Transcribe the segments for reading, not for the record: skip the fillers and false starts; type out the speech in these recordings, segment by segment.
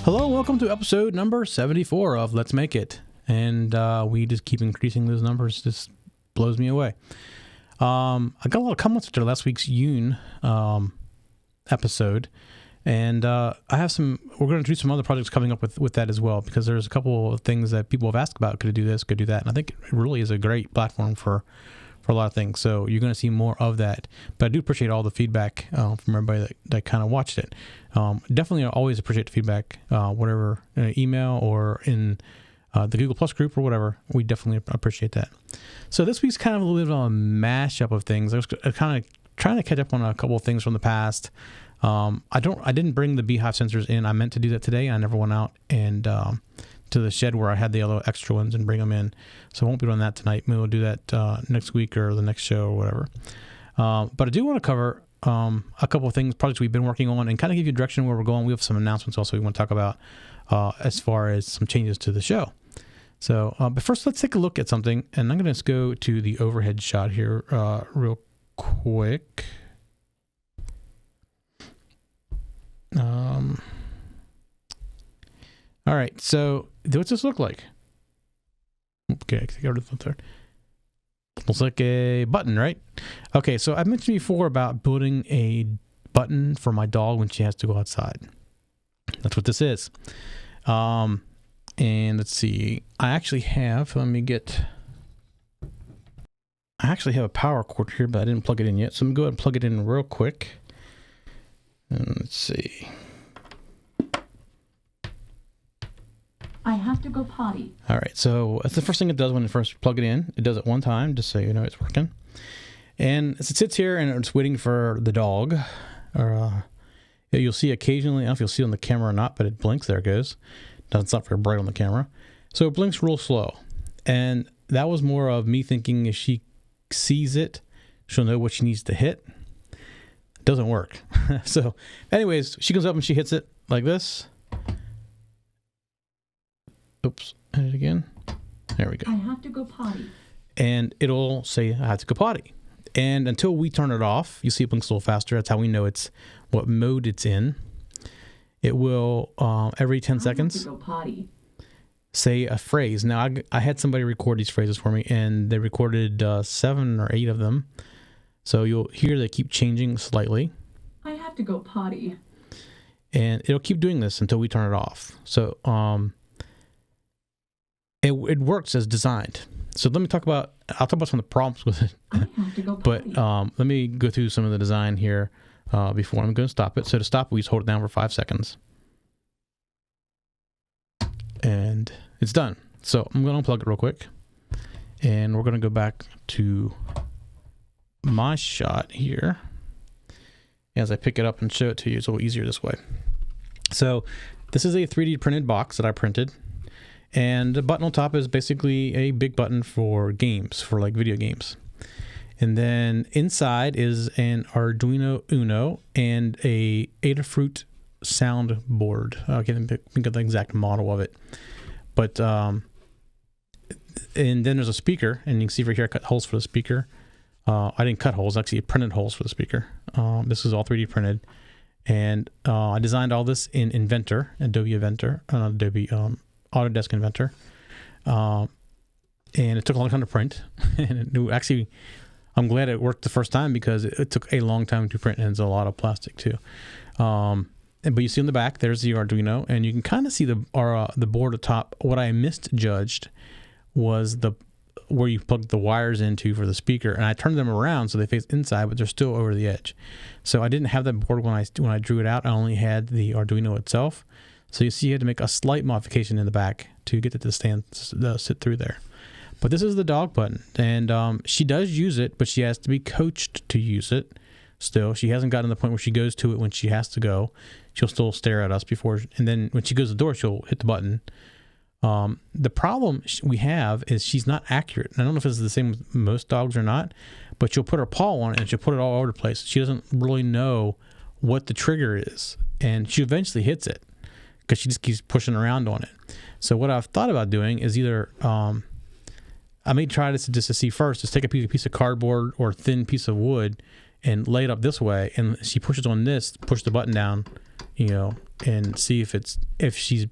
Hello, welcome to episode number 74 of Let's Make It. And we just keep increasing those numbers. Just blows me away. I got a lot of comments after last week's Yoon episode. And we're going to do some other projects coming up with that as well, because there's a couple of things that people have asked about. Could I do this? Could I do that? And I think it really is a great platform for a lot of things. So you're going to see more of that. But I do appreciate all the feedback from everybody that kind of watched it. Definitely always appreciate the feedback, whatever, email or in the Google Plus group or whatever. We definitely appreciate that. So this week's kind of a little bit of a mashup of things. I was kind of trying to catch up on a couple of things from the past. I didn't bring the beehive sensors in. I meant to do that today. I never went out and to the shed where I had the other extra ones and bring them in. So I won't be doing that tonight. Maybe we'll do that next week or the next show or whatever. But I do want to cover a couple of things, projects we've been working on, and kind of give you direction where we're going. We have some announcements also we want to talk about as far as some changes to the show. So, but first, let's take a look at something, and I'm going to go to the overhead shot here real quick. All right, so what's this look like? Okay, go to the third. Looks like a button, right? Okay, so I mentioned before about building a button for my dog when she has to go outside. That's what this is. And let's see. I actually have a power cord here, but I didn't plug it in yet. So I'm going to go ahead and plug it in real quick. And let's see. I have to go potty. All right, so that's the first thing it does when you first plug it in. It does it one time, just so you know it's working. And as it sits here and it's waiting for the dog, or you'll see occasionally, I don't know if you'll see it on the camera or not, but it blinks. There it goes. It's not very bright on the camera. So it blinks real slow. And that was more of me thinking if she sees it, she'll know what she needs to hit. It doesn't work. So anyways, she goes up and she hits it like this. Oops, hit it again. There we go. I have to go potty. And it'll say, I have to go potty. And until we turn it off, you see it blinks a little faster. That's how we know it's what mode it's in. It will, every 10 seconds, have to go potty. Say a phrase. Now, I had somebody record these phrases for me, and they recorded 7 or 8 of them. So you'll hear they keep changing slightly. I have to go potty. And it'll keep doing this until we turn it off. So, it works as designed. So I'll talk about some of the problems with it. I have to go potty. But let me go through some of the design here before I'm going to stop it. So to stop, we just hold it down for 5 seconds. And it's done. So I'm going to unplug it real quick. And we're going to go back to my shot here. As I pick it up and show it to you, it's a little easier this way. So this is a 3D printed box that I printed. And the button on top is basically a big button for games, for like video games. And then inside is an Arduino Uno and a Adafruit sound board. I can't think of the exact model of it. But, and then there's a speaker, and you can see right here I cut holes for the speaker. I didn't cut holes, actually I printed holes for the speaker. This is all 3D printed. And I designed all this in Inventor, Adobe Autodesk Inventor, and it took a long time to print. And actually, I'm glad it worked the first time because it took a long time to print, and it's a lot of plastic too. But you see on the back, there's the Arduino, and you can kind of see the board at the top. What I misjudged was where you plug the wires into for the speaker, and I turned them around so they face inside, but they're still over the edge. So I didn't have that board when I drew it out. I only had the Arduino itself. So you see you had to make a slight modification in the back to get it to sit through there. But this is the dog button. And she does use it, but she has to be coached to use it still. She hasn't gotten to the point where she goes to it when she has to go. She'll still stare at us before. And then when she goes to the door, she'll hit the button. The problem we have is she's not accurate. And I don't know if this is the same with most dogs or not, but she'll put her paw on it and she'll put it all over the place. She doesn't really know what the trigger is. And she eventually hits it, because she just keeps pushing around on it. So what I've thought about doing is either, I may try this just to see first, is take a piece of cardboard or a thin piece of wood and lay it up this way, and she pushes on this, push the button down, and see if she's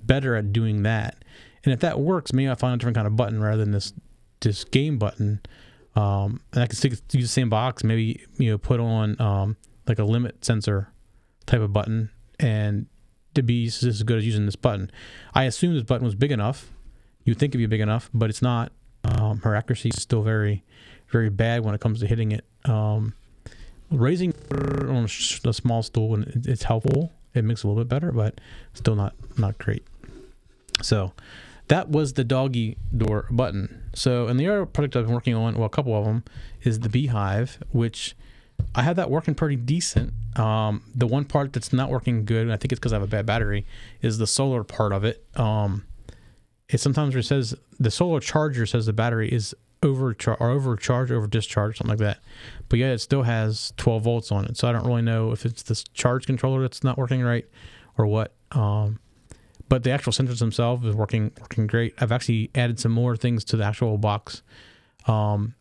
better at doing that. And if that works, maybe I find a different kind of button rather than this game button. And I can use the same box, maybe, put on like a limit sensor type of button, and to be just as good as using this button. I assume this button was big enough. You'd think it'd be big enough, but it's not. Her accuracy is still very, very bad when it comes to hitting it. Raising on a small stool, and it's helpful. It makes it a little bit better, but still not great. So that was the doggy door button. So, and the other product I've been working on, well, a couple of them, is the beehive, which I have that working pretty decent. The one part that's not working good, and I think it's because I have a bad battery, is the solar part of it. It sometimes says the solar charger says the battery is overcharged, over discharged, something like that. But yeah, it still has 12 volts on it. So I don't really know if it's this charge controller that's not working right or what. But the actual sensors themselves is working great. I've actually added some more things to the actual box. So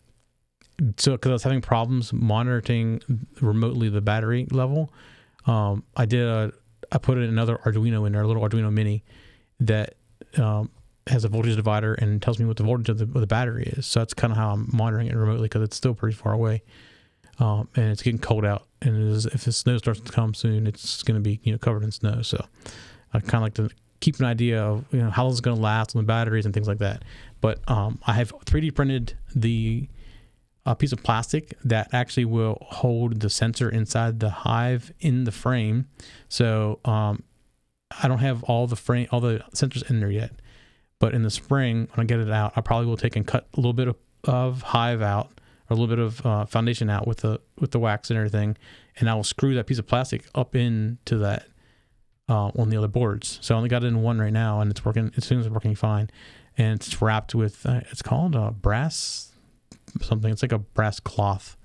because I was having problems monitoring remotely the battery level, I put another Arduino in there, a little Arduino Mini that has a voltage divider and tells me what the voltage of the battery is. So that's kind of how I'm monitoring it remotely, because it's still pretty far away, and it's getting cold out. And if the snow starts to come soon, it's going to be covered in snow. So I kind of like to keep an idea of how long it's going to last on the batteries and things like that. But I have 3D printed a piece of plastic that actually will hold the sensor inside the hive in the frame. So I don't have all the sensors in there yet. But in the spring, when I get it out, I probably will take and cut a little bit of hive out, or a little bit of foundation out with the wax and everything, and I will screw that piece of plastic up into that on the other boards. So I only got it in one right now, and it's working. As soon as it's working fine, and it's wrapped with it's called brass something. It's like a brass cloth,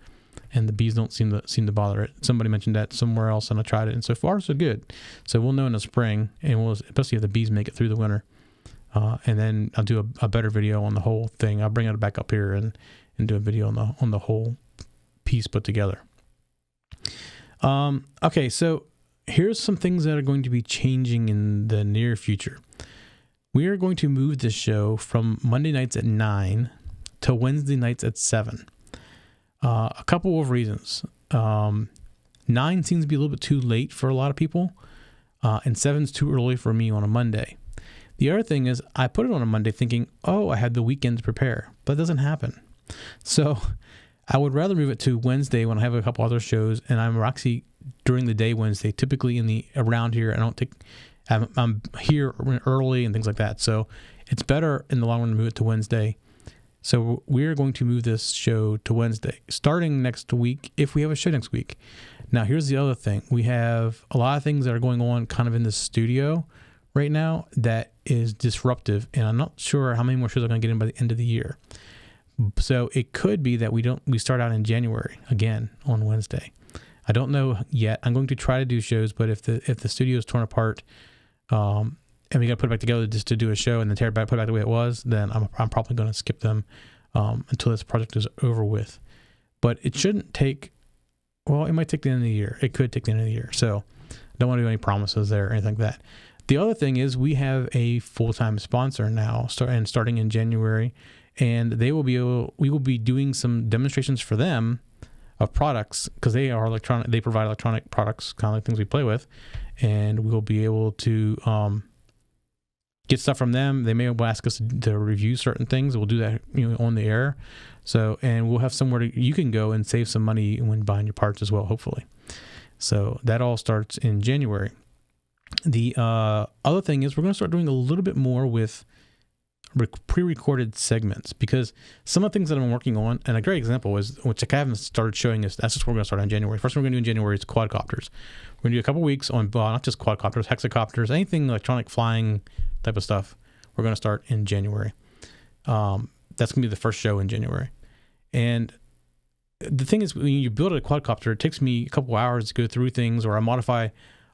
and the bees don't seem to bother it. Somebody mentioned that somewhere else, and I tried it, and so far so good. So we'll know in the spring, and we'll especially if the bees make it through the winter. And then I'll do a better video on the whole thing. I'll bring it back up here and do a video on the whole piece put together. Okay, so here's some things that are going to be changing in the near future. We are going to move this show from Monday nights at 9 to Wednesday nights at 7. A couple of reasons. 9 seems to be a little bit too late for a lot of people, and 7's too early for me on a Monday. The other thing is I put it on a Monday thinking, I had the weekend to prepare, but it doesn't happen. So I would rather move it to Wednesday when I have a couple other shows, and I'm actually during the day Wednesday, typically around here. I'm here early and things like that. So it's better in the long run to move it to Wednesday. So we're going to move this show to Wednesday starting next week, if we have a show next week. Now, here's the other thing. We have a lot of things that are going on kind of in the studio right now that is disruptive, and I'm not sure how many more shows I'm going to get in by the end of the year. So it could be that we start out in January again on Wednesday. I don't know yet. I'm going to try to do shows, but if the studio is torn apart, and we got to put it back together just to do a show and then put it back the way it was, then I'm probably going to skip them until this project is over with. But it shouldn't take. Well, it might take the end of the year. It could take the end of the year. So I don't want to do any promises there or anything like that. The other thing is we have a full-time sponsor now, starting in January, and we will be doing some demonstrations for them of products, because they provide electronic products, kind of like things we play with, and we'll be able to get stuff from them. They may ask us to review certain things. We'll do that on the air. So, and we'll have somewhere you can go and save some money when buying your parts as well, hopefully. So that all starts in January. The other thing is we're going to start doing a little bit more with pre-recorded segments, because some of the things that I'm working on, and a great example is, which I haven't started showing this, that's just what we're going to start in January. First thing we're going to do in January is quadcopters. We're going to do a couple weeks on, not just quadcopters, hexacopters, anything electronic flying type of stuff. We're going to start in January. That's going to be the first show in January. And the thing is, when you build a quadcopter, it takes me a couple hours to go through things, or I modify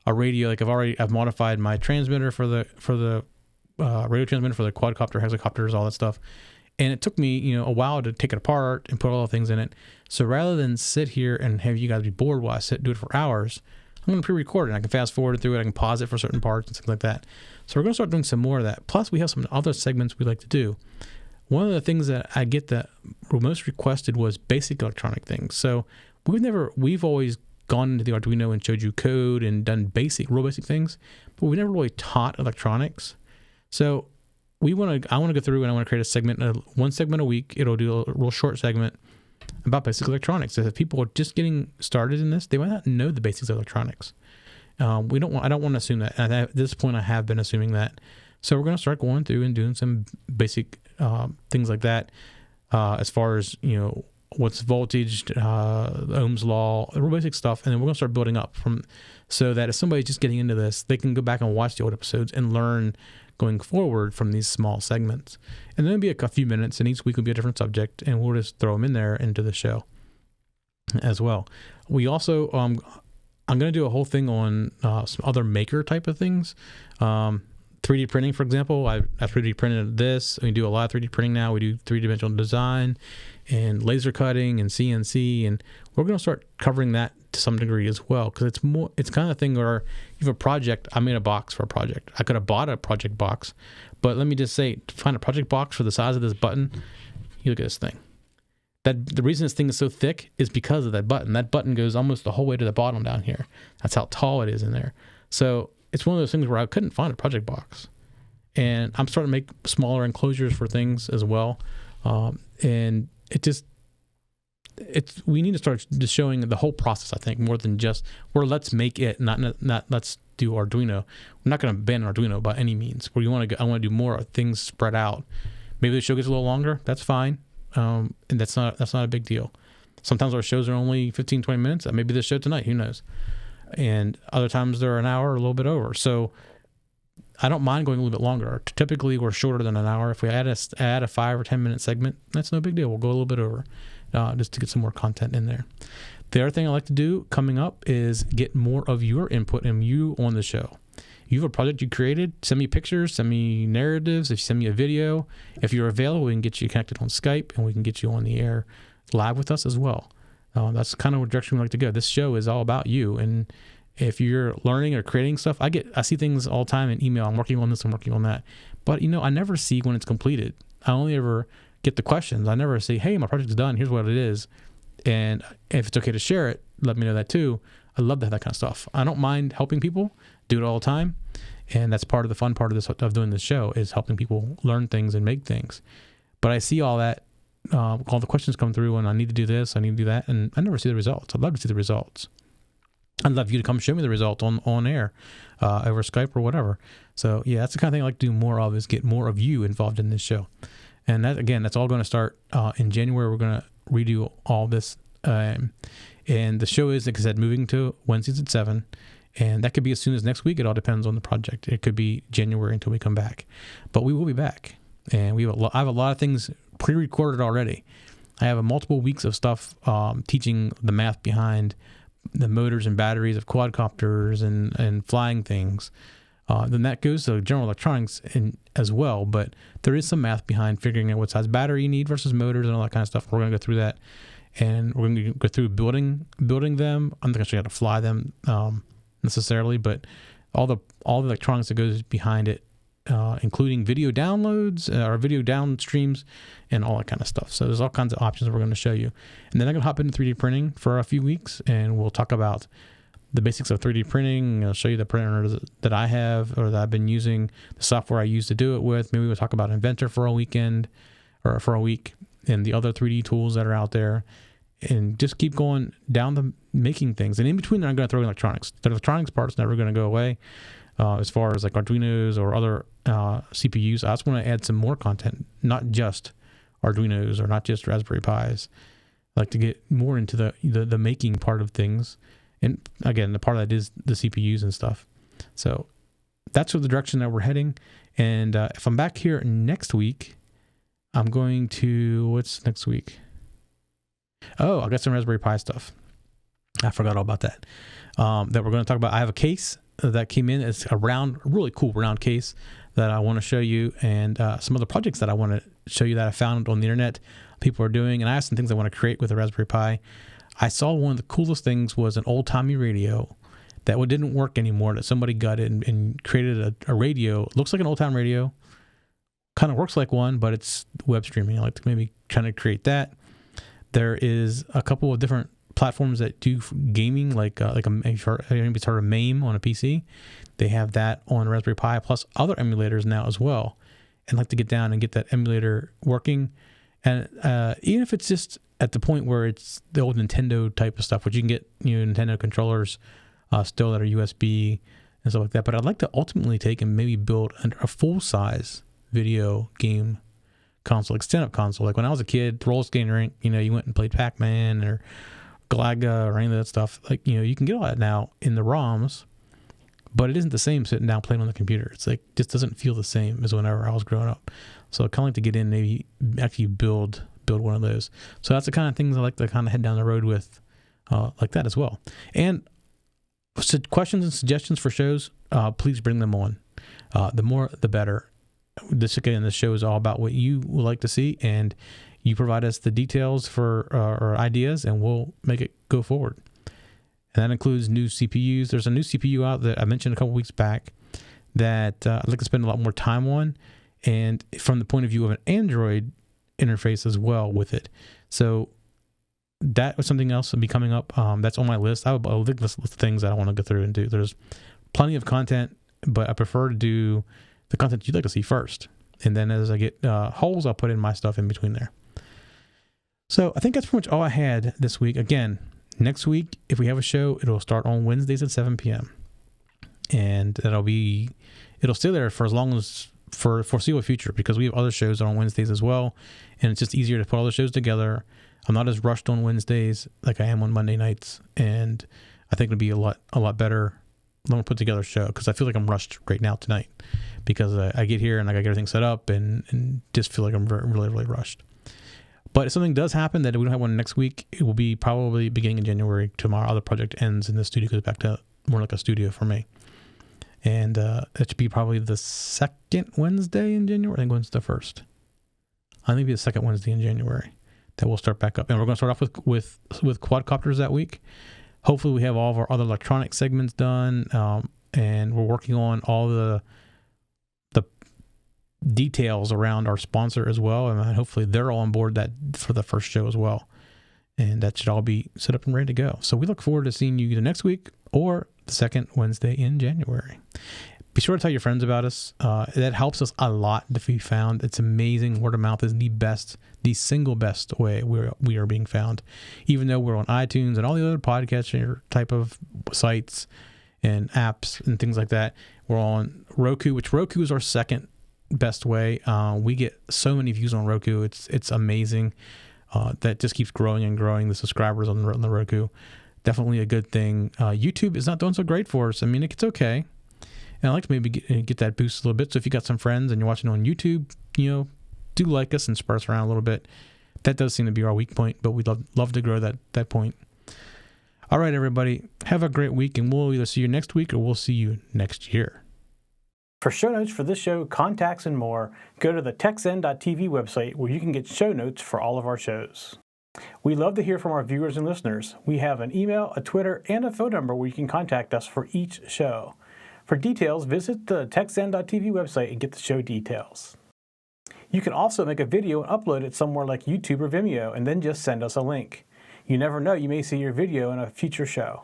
a radio. Like I've modified my transmitter for the radio transmitter for the quadcopter, hexacopters, all that stuff. And it took me, a while to take it apart and put all the things in it. So rather than sit here and have you guys be bored while I do it for hours, I'm going to pre-record it. I can fast forward through it. I can pause it for certain parts and things like that. So we're going to start doing some more of that. Plus, we have some other segments we like to do. One of the things that I get that were most requested was basic electronic things. So we've always gone into the Arduino and showed you code and done real basic things, but we never really taught electronics. So I want to go through and I want to create a segment, one segment a week. It'll do a real short segment about basic electronics. So if people are just getting started in this, they might not know the basics of electronics. I don't want to assume that. And at this point, I have been assuming that. So we're going to start going through and doing some basic things like that, as far as, what's voltage, Ohm's law, real basic stuff. And then we're going to start building up so that if somebody's just getting into this, they can go back and watch the old episodes and learn going forward from these small segments. And then it'll be a few minutes, and each week will be a different subject, and we'll just throw them in there into the show as well. We also, I'm going to do a whole thing on some other maker type of things. 3D printing, for example. I 3D printed this. We do a lot of 3D printing now. We do three-dimensional design and laser cutting and CNC, and we're going to start covering that to some degree as well, because it's kind of thing where you have a project. I made a box for a project. I could have bought a project box, but let me just say, to find a project box for the size of this button, you look at this thing. The reason this thing is so thick is because of that button. That button goes almost the whole way to the bottom down here. That's how tall it is in there. So it's one of those things where I couldn't find a project box. And I'm starting to make smaller enclosures for things as well. And we need to start just showing the whole process, I think, more than just let's make it, not let's do Arduino. We're not going to ban Arduino by any means. I want to do more things spread out. Maybe the show gets a little longer. That's fine. And that's not a big deal. Sometimes our shows are only 15, 20 minutes. Maybe this show tonight, who knows? And other times they're an hour or a little bit over. So I don't mind going a little bit longer. Typically, we're shorter than an hour. If we add a 5 or 10 minute segment, that's no big deal. We'll go a little bit over just to get some more content in there. The other thing I like to do coming up is get more of your input and you on the show. You have a project you created, send me pictures, send me narratives. If you send me a video, if you're available, we can get you connected on Skype and we can get you on the air live with us as well. That's kind of what direction we like to go. This show is all about you. And if you're learning or creating stuff, I see things all the time in email. I'm working on this, I'm working on that. But, I never see when it's completed. I only ever get the questions. I never say, hey, my project's done. Here's what it is. And if it's okay to share it, let me know that too. I love to have that kind of stuff. I don't mind helping people, do it all the time. And that's part of the fun part of doing this show is helping people learn things and make things. But I see all that, all the questions come through and I need to do this, I need to do that. And I never see the results. I'd love to see the results. I'd love you to come show me the result on air, over Skype or whatever. So yeah, that's the kind of thing I like to do more of, is get more of you involved in this show. And that, again, that's all going to start in January. We're going to redo all this. And the show is, like I said, moving to Wednesdays at 7. And that could be as soon as next week. It all depends on the project. It could be January until we come back. But we will be back. And I have a lot of things pre-recorded already. I have multiple weeks of stuff teaching the math behind the motors and batteries of quadcopters and flying things. Then that goes to general electronics as well. But there is some math behind figuring out what size battery you need versus motors and all that kind of stuff. We're going to go through that. And we're going to go through building them. I'm not going to show you how to fly them necessarily, but all the electronics that goes behind it, including video downloads or video downstreams and all that kind of stuff. So there's all kinds of options we're going to show you. And then I'm going to hop into 3D printing for a few weeks, and we'll talk about the basics of 3D printing. I'll show you the printer that I have or that I've been using, the software I use to do it with. Maybe we'll talk about Inventor for a weekend or for a week and the other 3D tools that are out there, and just keep going down the making things. And in between, I'm going to throw in electronics. The electronics part is never going to go away. As far as like Arduinos or other CPUs, I just want to add some more content, not just Arduinos or not just Raspberry Pis. I like to get more into the making part of things. And again, the part of that is the CPUs and stuff. So that's the direction that we're heading. And if I'm back here next week, I'm going to, what's next week? Oh, I got some Raspberry Pi stuff. I forgot all about that. That we're going to talk about. I have a case that came in. It's a really cool round case that I want to show you, and some other projects that I want to show you that I found on the internet people are doing. And I have some things I want to create with a Raspberry Pi. I saw one of the coolest things was an old-timey radio that didn't work anymore, that somebody got it and created a radio. It looks like an old-time radio. Kind of works like one, but it's web streaming. I like to maybe trying to create that. There is a couple of different platforms that do gaming, maybe it's heard of MAME on a PC. They have that on Raspberry Pi, plus other emulators now as well. And like to get down and get that emulator working. And even if it's just at the point where it's the old Nintendo type of stuff, which you can get Nintendo controllers still that are USB and stuff like that. But I'd like to ultimately take and maybe build a full-size video game console, extended console. Like when I was a kid, roller skating rink, you went and played Pac-Man or Galaga or any of that stuff. Like, you can get all that now in the ROMs, but it isn't the same sitting down playing on the computer. It's like, just doesn't feel the same as whenever I was growing up. So I kind of like to get in, maybe actually build one of those. So that's the kind of things I like to kind of head down the road with, like that as well. And questions and suggestions for shows, please bring them on. The more, the better. This show is all about what you would like to see, and you provide us the details for or ideas, and we'll make it go forward. And that includes new CPUs. There's a new CPU out that I mentioned a couple weeks back that I'd like to spend a lot more time on, and from the point of view of an Android interface as well with it. So that was something else that'll be coming up. That's on my list. I have a big list of things that I want to go through and do. There's plenty of content, but I prefer to do the content you'd like to see first. And then as I get holes, I'll put in my stuff in between there. So I think that's pretty much all I had this week. Again, next week, if we have a show, it'll start on Wednesdays at 7 p.m. And it'll stay there for as long as, for foreseeable future, because we have other shows that are on Wednesdays as well. And it's just easier to put all the shows together. I'm not as rushed on Wednesdays like I am on Monday nights. And I think it'll be a lot better when we put together a show, because I feel like I'm rushed right now tonight, because I get here and I got to get everything set up and just feel like I'm really, really rushed. But if something does happen that we don't have one next week, it will be probably beginning in January till my other project ends and the studio goes back to more like a studio for me. And it should be probably the second Wednesday in January. I think when's the first? I think it'll be the second Wednesday in January that we'll start back up. And we're going to start off with quadcopters that week. Hopefully we have all of our other electronic segments done, and we're working on all the details around our sponsor as well, and hopefully they're all on board that for the first show as well, and that should all be set up and ready to go. So we look forward to seeing you either next week or the second Wednesday in January. Be sure to tell your friends about us. That helps us a lot to be found. It's amazing. Word of mouth is the single best way we are being found. Even though we're on iTunes and all the other podcast type of sites and apps and things like that, we're on Roku, which Roku is our second best way. We get so many views on Roku. It's amazing. That just keeps growing and growing. The subscribers on the Roku, definitely a good thing. YouTube is not doing so great for us. I mean, it's okay. And I like to maybe get that boost a little bit. So if you got some friends and you're watching on YouTube, do like us and spur us around a little bit. That does seem to be our weak point, but we'd love to grow that point. All right, everybody, have a great week, and we'll either see you next week or we'll see you next year. For show notes for this show, contacts, and more, go to the techzen.tv website, where you can get show notes for all of our shows. We love to hear from our viewers and listeners. We have an email, a Twitter, and a phone number where you can contact us for each show. For details, visit the techzen.tv website and get the show details. You can also make a video and upload it somewhere like YouTube or Vimeo, and then just send us a link. You never know, you may see your video in a future show.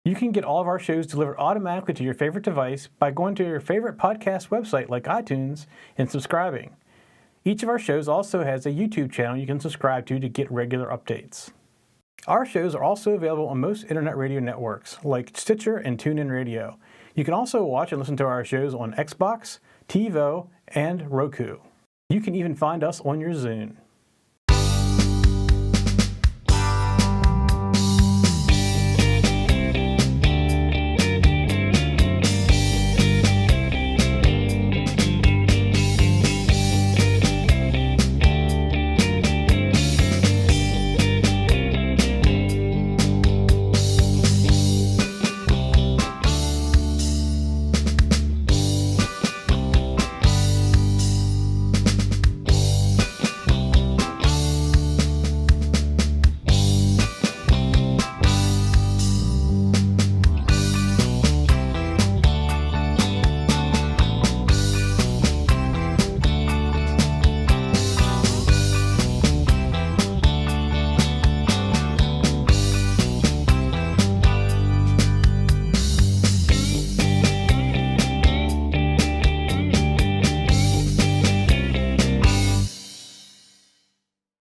You can get all of our shows delivered automatically to your favorite device by going to your favorite podcast website like iTunes and subscribing. Each of our shows also has a YouTube channel you can subscribe to get regular updates. Our shows are also available on most internet radio networks like Stitcher and TuneIn Radio. You can also watch and listen to our shows on Xbox, TiVo, and Roku. You can even find us on your Zune.